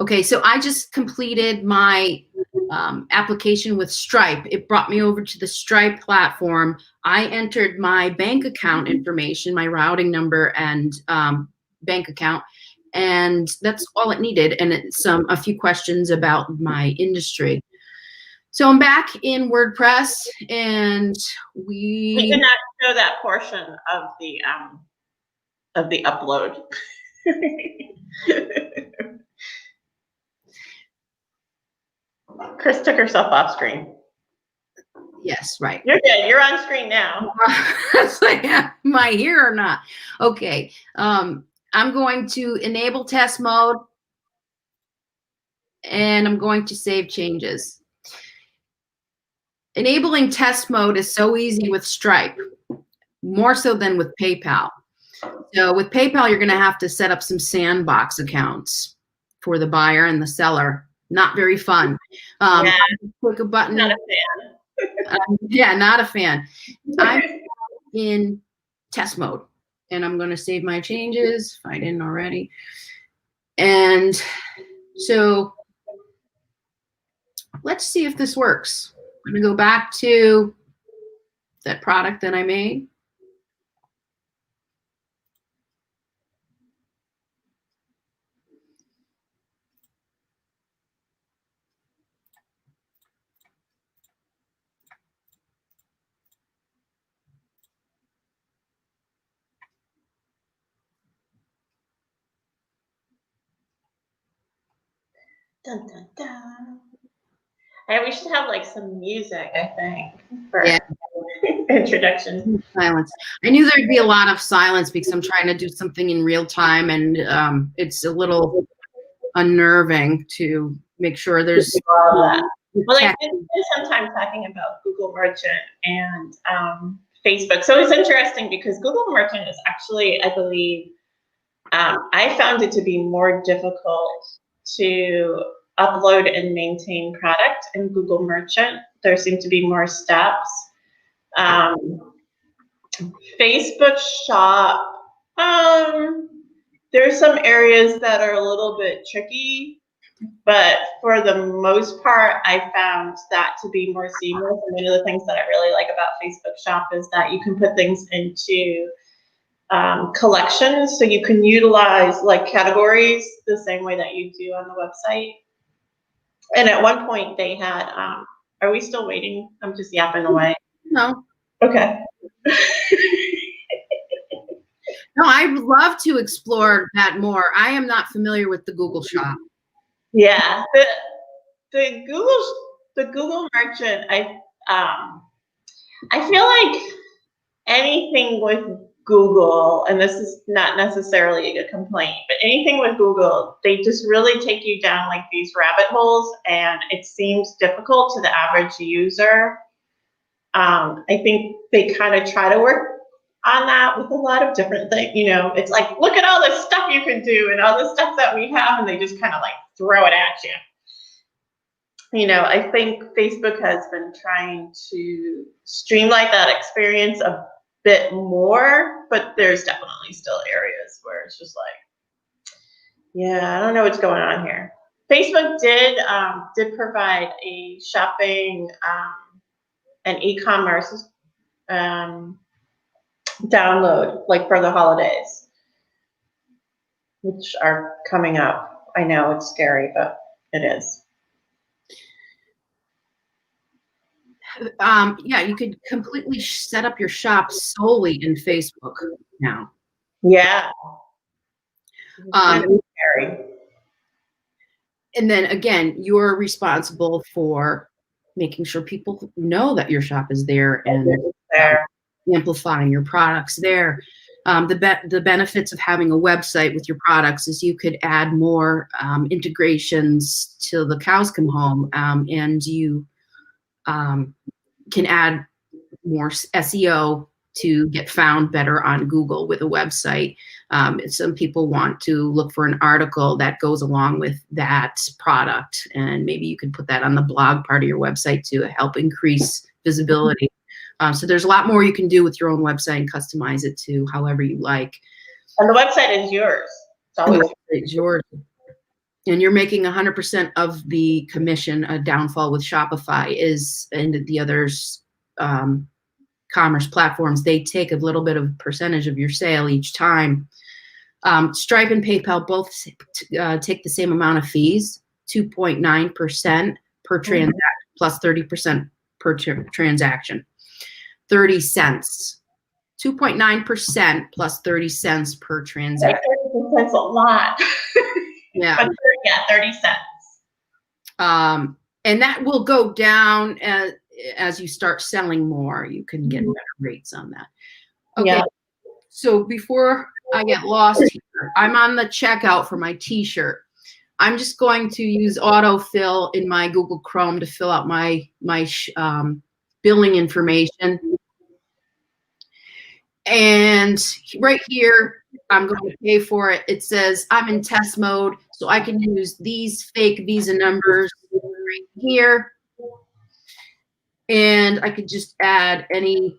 Speaker 2: Okay, so I just completed my application with Stripe. It brought me over to the Stripe platform. I entered my bank account information, my routing number and bank account, and that's all it needed. And it's a few questions about my industry. So I'm back in WordPress, and we
Speaker 1: did not show that portion of the upload. Chris took herself off screen.
Speaker 2: Yes, right.
Speaker 1: You're good. You're on screen now.
Speaker 2: Am I here or not? Okay. I'm going to enable test mode, and I'm going to save changes. Enabling test mode is so easy with Stripe, more so than with PayPal. So with PayPal, you're going to have to set up some sandbox accounts for the buyer and the seller. Not very fun. Click a button.
Speaker 1: Not a fan.
Speaker 2: Yeah, not a fan. I'm in test mode, and I'm going to save my changes if I didn't already. And so let's see if this works. I'm going to go back to that product that I made.
Speaker 1: Dun, dun, dun. Hey, we should have like some music, I think.
Speaker 2: Yeah.
Speaker 1: introduction.
Speaker 2: Silence. I knew there'd be a lot of silence because I'm trying to do something in real time, and it's a little unnerving to make sure there's
Speaker 1: All that. Well, I
Speaker 2: tech.
Speaker 1: did spend some time talking about Google Merchant and Facebook. So it's interesting because Google Merchant is actually, I believe, I found it to be more difficult to upload and maintain product in Google Merchant. There seem to be more steps. Facebook Shop, there's some areas that are a little bit tricky, but for the most part, I found that to be more seamless. And one of the things that I really like about Facebook Shop is that you can put things into collections, so you can utilize like categories the same way that you do on the website. And at one point they had, are we still waiting? I'm just yapping away.
Speaker 2: No.
Speaker 1: Okay.
Speaker 2: No, I would love to explore that more. I am not familiar with the Google Shop.
Speaker 1: Yeah, the Google Merchant, I feel like anything with Google, and this is not necessarily a complaint, but anything with Google, they just really take you down like these rabbit holes, and it seems difficult to the average user. I think they kind of try to work on that with a lot of different things. You know, it's like, look at all the stuff you can do and all the stuff that we have, and they just kind of like throw it at you. You know, I think Facebook has been trying to streamline that experience a bit more, but there's definitely still areas where it's just like, yeah, I don't know what's going on here. Facebook did provide a shopping and e-commerce download, like for the holidays, which are coming up. I know it's scary, but it is.
Speaker 2: Yeah, you could completely set up your shop solely in Facebook now.
Speaker 1: Yeah. Scary.
Speaker 2: And then again, you're responsible for making sure people know that your shop is there and amplifying your products there. The benefits of having a website with your products is you could add more integrations till the cows come home, and you can add more SEO to get found better on Google with a website. Some people want to look for an article that goes along with that product, and maybe you can put that on the blog part of your website to help increase visibility. So there's a lot more you can do with your own website and customize it to however you like.
Speaker 1: And the website is yours.
Speaker 2: It's yours. And you're making 100% of the commission. A downfall with Shopify is, and the others, commerce platforms, they take a little bit of percentage of your sale each time. Stripe and PayPal both take the same amount of fees, 2.9% per transaction, plus 30% per transaction. 30 cents. 2.9% plus 30 cents per transaction.
Speaker 1: That's a lot.
Speaker 2: Yeah.
Speaker 1: But yeah, 30 cents.
Speaker 2: And that will go down as you start selling more. You can get better rates on that. Okay. Yeah. So before I get lost here, I'm on the checkout for my t-shirt. I'm just going to use autofill in my Google Chrome to fill out my billing information. And right here, I'm going to pay for it. It says I'm in test mode, so I can use these fake Visa numbers right here. And I could just add any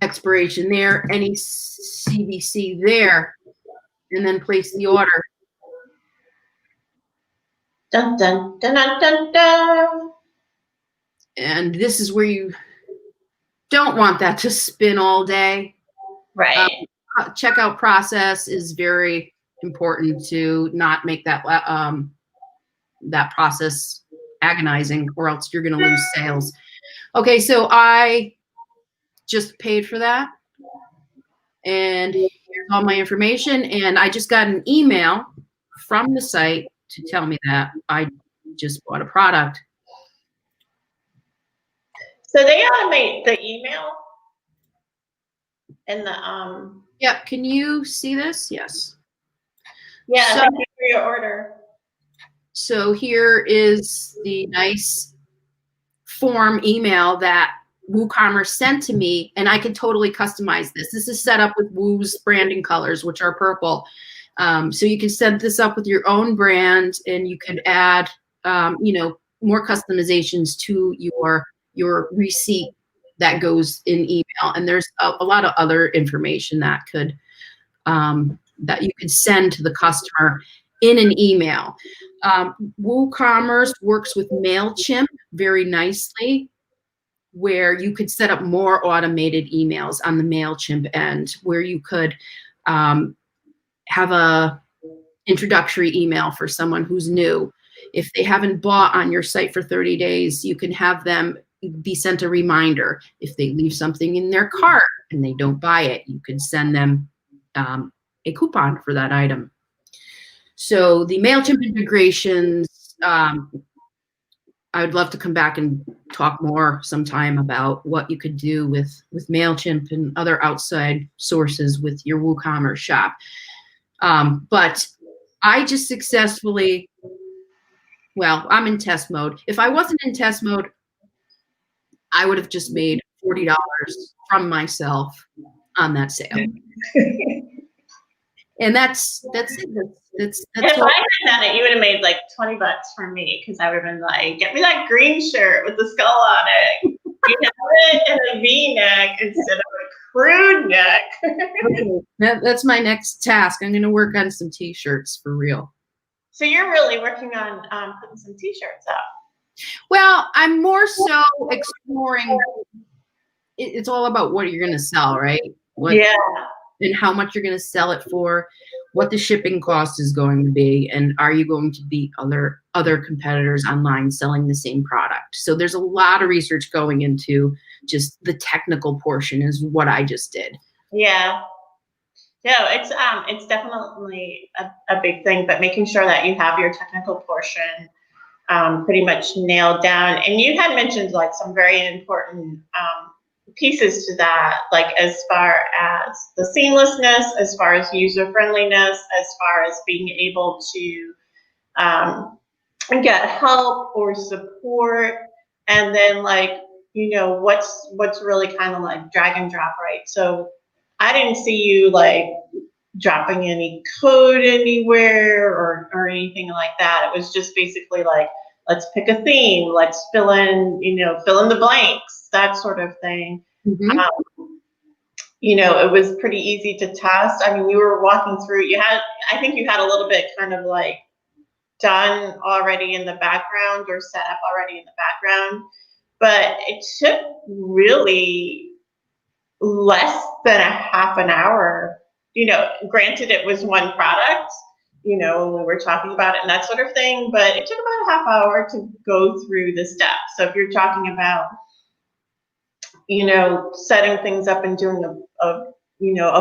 Speaker 2: expiration there, any CVC there, and then place the order.
Speaker 1: Dun, dun, dun, dun, dun, dun.
Speaker 2: And this is where you don't want that to spin all day.
Speaker 1: Right.
Speaker 2: Checkout process is very important to not make that that process agonizing, or else you're going to lose sales. Okay, so I just paid for that, and here's all my information, and I just got an email from the site to tell me that I just bought a product.
Speaker 1: So they automate the email and the
Speaker 2: Yeah, can you see this? Yes.
Speaker 1: yeah,
Speaker 2: So,
Speaker 1: thank you for your order.
Speaker 2: so here is the nice form email that WooCommerce sent to me, and I can totally customize this. This is set up with Woo's branding colors, which are purple. So you can set this up with your own brand, and you can add, more customizations to your receipt that goes in email. And there's a lot of other information that could that you could send to the customer in an email. WooCommerce works with MailChimp very nicely, where you could set up more automated emails on the MailChimp end, where you could have a introductory email for someone who's new. If they haven't bought on your site for 30 days, you can have them be sent a reminder. If they leave something in their cart and they don't buy it, you can send them a coupon for that item. So the MailChimp integrations, I would love to come back and talk more sometime about what you could do with MailChimp and other outside sources with your WooCommerce shop. But I just successfully, well, I'm in test mode. If I wasn't in test mode, I would have just made $40 from myself on that sale. And that's it. That's
Speaker 1: If
Speaker 2: what
Speaker 1: I had done it, you would have made like $20 from me, because I would have been like, get me that green shirt with the skull on it. You have it in a V-neck instead of a crew neck.
Speaker 2: that's my next task. I'm going to work on some t-shirts for real.
Speaker 1: So you're really working on putting some t-shirts up.
Speaker 2: Well, I'm more so exploring. It's all about what you're going to sell, right?
Speaker 1: Yeah.
Speaker 2: And how much you're going to sell it for, what the shipping cost is going to be, and are you going to beat other competitors online selling the same product? So there's a lot of research going into just the technical portion is what I just did.
Speaker 1: Yeah. No, it's definitely a big thing, but making sure that you have your technical portion pretty much nailed down. And you had mentioned like some very important pieces to that, like as far as the seamlessness, as far as user friendliness, as far as being able to get help or support, and then like, what's really kind of like drag and drop, right? So I didn't see you like dropping any code anywhere or anything like that. It was just basically like, let's pick a theme, let's fill in the blanks, that sort of thing.
Speaker 2: Mm-hmm.
Speaker 1: It was pretty easy to test. I mean, you were walking through, I think you had a little bit kind of like done already in the background or set up already in the background, but it took really less than a half an hour. Granted, it was one product, when we were talking about it and that sort of thing, but it took about a half hour to go through the steps. So if you're talking about, setting things up and doing a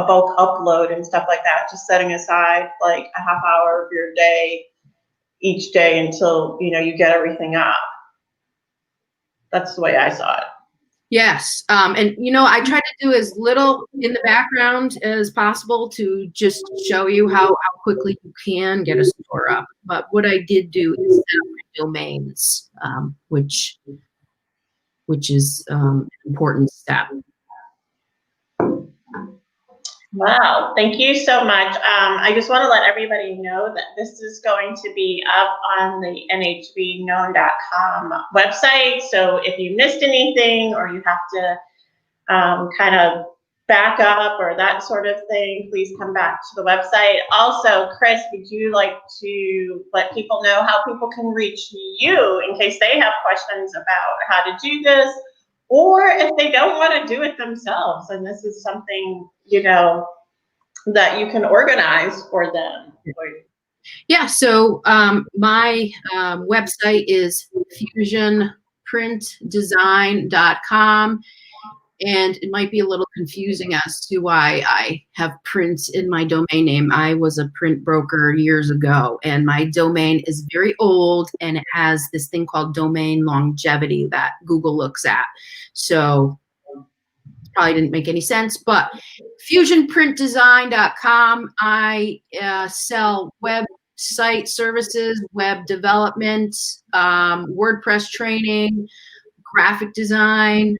Speaker 1: bulk upload and stuff like that, just setting aside like a half hour of your day each day until, you get everything up. That's the way I saw it.
Speaker 2: Yes. And, I try to do as little in the background as possible to just show you how quickly you can get a store up. But what I did do is set up my domains, which is an important step.
Speaker 1: Wow, thank you so much. I just want to let everybody know that this is going to be up on the nhbknown.com website. So if you missed anything or you have to kind of back up or that sort of thing, please come back to the website. Also, Chris, would you like to let people know how people can reach you in case they have questions about how to do this, or if they don't want to do it themselves and this is something, that you can organize for them?
Speaker 2: Yeah, so my website is fusionprintdesign.com. And it might be a little confusing as to why I have print in my domain name. I was a print broker years ago, and my domain is very old, and it has this thing called domain longevity that Google looks at. So probably didn't make any sense, but fusionprintdesign.com, I sell website services, web development, WordPress training, graphic design,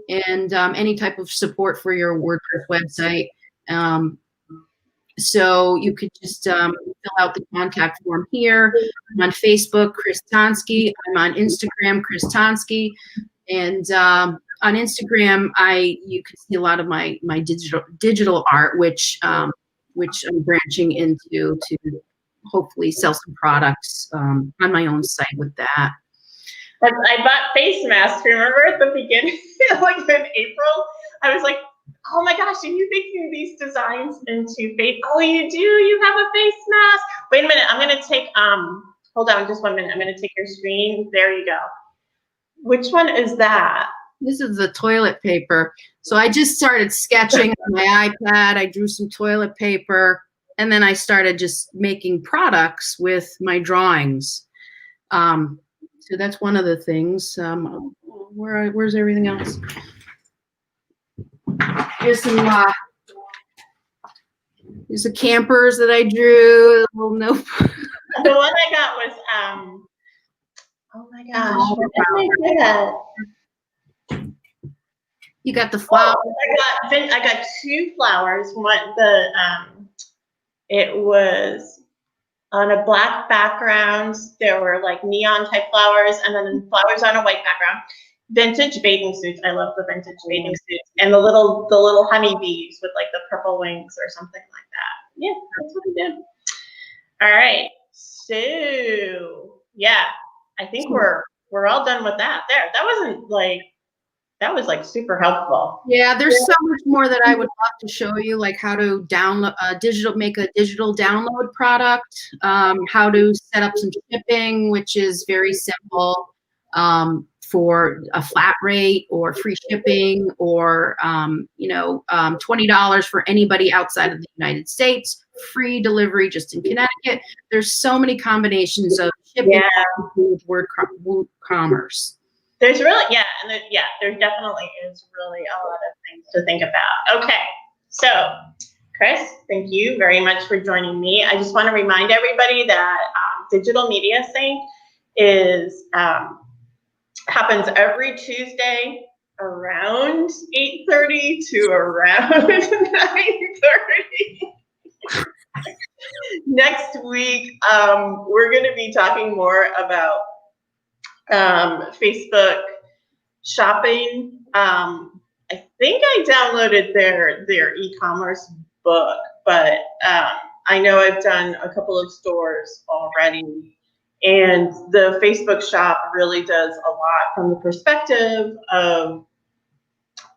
Speaker 2: and any type of support for your WordPress website. So you could just fill out the contact form here. I'm on Facebook, Chris Tonsky. I'm on Instagram, Chris Tonsky. And on Instagram, you can see a lot of my digital art, which I'm branching into to hopefully sell some products on my own site with that.
Speaker 1: I bought face masks, remember at the beginning, like in April, I was like, oh my gosh, are you making these designs into face? Oh, you do, you have a face mask. Wait a minute, I'm gonna take, hold on just 1 minute. I'm gonna take your screen, there you go. Which one is that?
Speaker 2: This is the toilet paper. So I just started sketching on my iPad. I drew some toilet paper, and then I started just making products with my drawings. So that's one of the things. Where's everything else? Here's some these are campers that I drew. A little notebook.
Speaker 1: The one I got was oh my gosh, what did I get?
Speaker 2: You got the flowers.
Speaker 1: Oh, I got 2 flowers. It was on a black background. There were like neon type flowers, and then flowers on a white background. Vintage bathing suits. I love the vintage bathing suits, and the little honeybees with like the purple wings or something like that. Yeah, that's what I did. All right, so yeah, I think we're all done with that. That was like super helpful.
Speaker 2: Yeah, there's so much more that I would love to show you, like how to download make a digital download product, how to set up some shipping, which is very simple, for a flat rate or free shipping, or $20 for anybody outside of the United States, free delivery just in Connecticut. There's so many combinations of shipping with WooCommerce.
Speaker 1: There's really, there definitely is really a lot of things to think about. Okay, so Chris, thank you very much for joining me. I just want to remind everybody that Digital Media Sync happens every Tuesday around 8:30 to around 9:30. Next week, we're going to be talking more about Facebook shopping. I think I downloaded their e-commerce book, but I know I've done a couple of stores already, and the Facebook shop really does a lot from the perspective of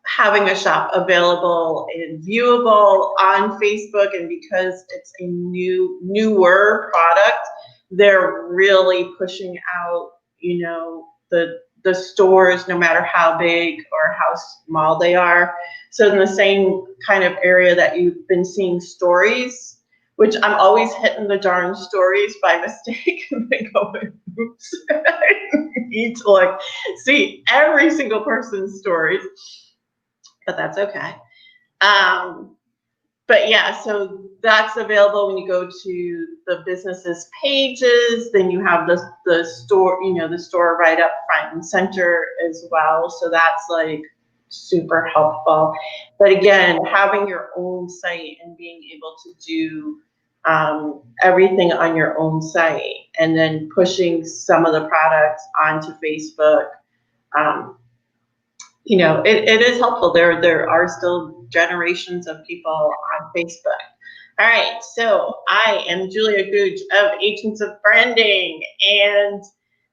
Speaker 1: having a shop available and viewable on Facebook, and because it's a newer product, they're really pushing out, the stores, no matter how big or how small they are. So in the same kind of area that you've been seeing stories, which I'm always hitting the darn stories by mistake, and they go, oops, I need to see every single person's stories, but that's okay. But yeah, so that's available when you go to the business's pages. Then you have the store, the store right up front and center as well. So that's like super helpful. But again, having your own site and being able to do everything on your own site, and then pushing some of the products onto Facebook. It is helpful. There are still generations of people on Facebook. All right, so I am Julia Gooch of Agents of Branding, and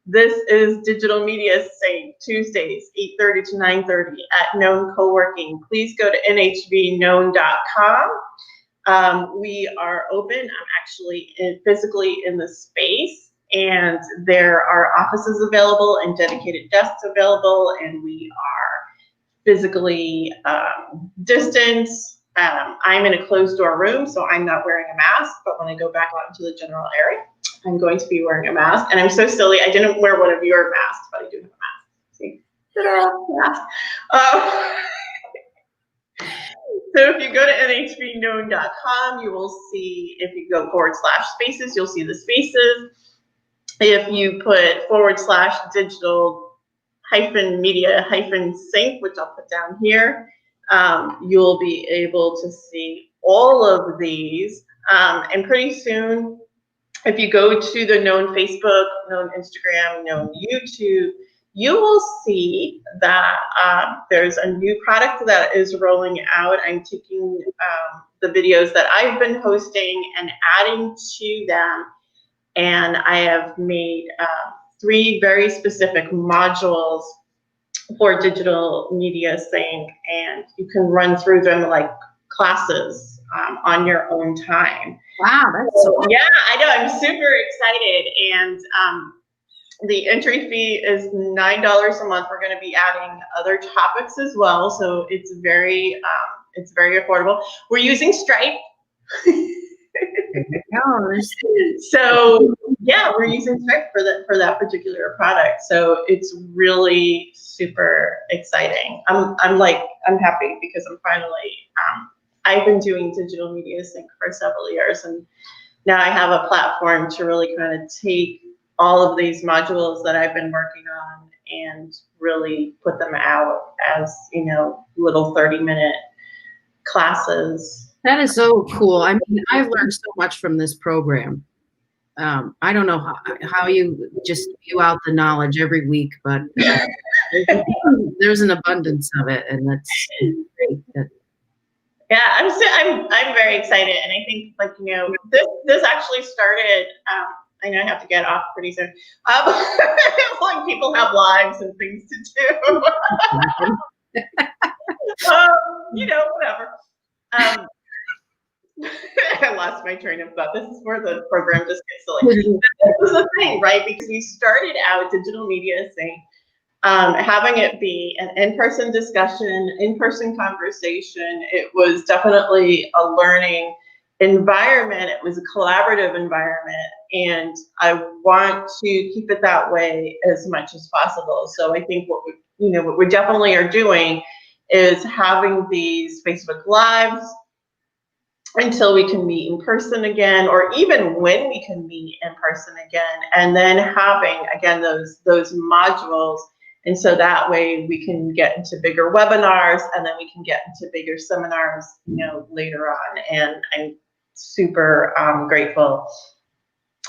Speaker 1: this is Digital Media Sync, Tuesdays, 8:30 to 9:30 at Known Co-working. Please go to nhbknown.com. We are open. I'm actually physically in the space, and there are offices available and dedicated desks available, and we are physically distance. I'm in a closed door room, so I'm not wearing a mask, but when I go back out into the general area, I'm going to be wearing a mask. And I'm so silly, I didn't wear one of your masks, but I do have a mask. See? Ta-da, mask. So if you go to nhbknown.com, you will see, if you go /spaces, you'll see the spaces. If you put /digital-media-sync, which I'll put down here, you'll be able to see all of these. And pretty soon, if you go to the Known Facebook, Known Instagram, Known YouTube, you will see that there's a new product that is rolling out. I'm taking the videos that I've been hosting and adding to them. And I have made 3 very specific modules for digital media sync, and you can run through them like classes on your own time.
Speaker 2: Wow, that's so cool.
Speaker 1: Yeah, I know. I'm super excited, and the entry fee is $9 a month. We're going to be adding other topics as well, so it's very affordable. We're using Stripe. So yeah, we're using Stripe for that particular product. So it's really super exciting. I'm happy because I'm finally I've been doing digital media sync for several years, and now I have a platform to really kind of take all of these modules that I've been working on and really put them out as, little 30-minute classes.
Speaker 2: That is so cool. I mean, I've learned so much from this program. I don't know how you just spew out the knowledge every week, but there's an abundance of it, and that's great.
Speaker 1: Yeah, I'm very excited, and I think this actually started. I know I have to get off pretty soon. Like people have lives and things to do. Whatever. I lost my train of thought. This is where the program just gets silly. This was the thing, right? Because we started out digital media sync, having it be an in-person discussion, in-person conversation. It was definitely a learning environment. It was a collaborative environment, and I want to keep it that way as much as possible. So I think what we definitely are doing is having these Facebook Lives until we can meet in person again, or even when we can meet in person again, and then having again those modules. And so that way we can get into bigger webinars, and then we can get into bigger seminars, later on. And I'm super grateful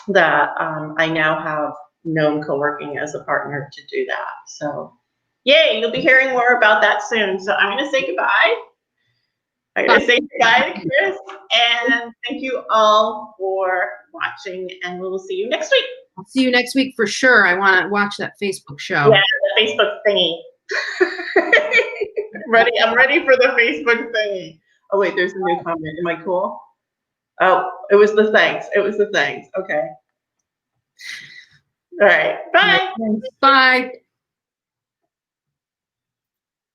Speaker 1: that I now have Known Co-working as a partner to do that. So yay, you'll be hearing more about that soon. So I'm going to say goodbye. I'm going to say goodbye to Chris, and thank you all for watching, and we will see you next week.
Speaker 2: I'll see you next week for sure. I want to watch that Facebook show.
Speaker 1: Yeah, the Facebook thingy. I'm ready for the Facebook thingy. Oh wait, there's a new comment. Am I cool? Oh, it was the thanks. Okay. All right. Bye.
Speaker 2: Bye.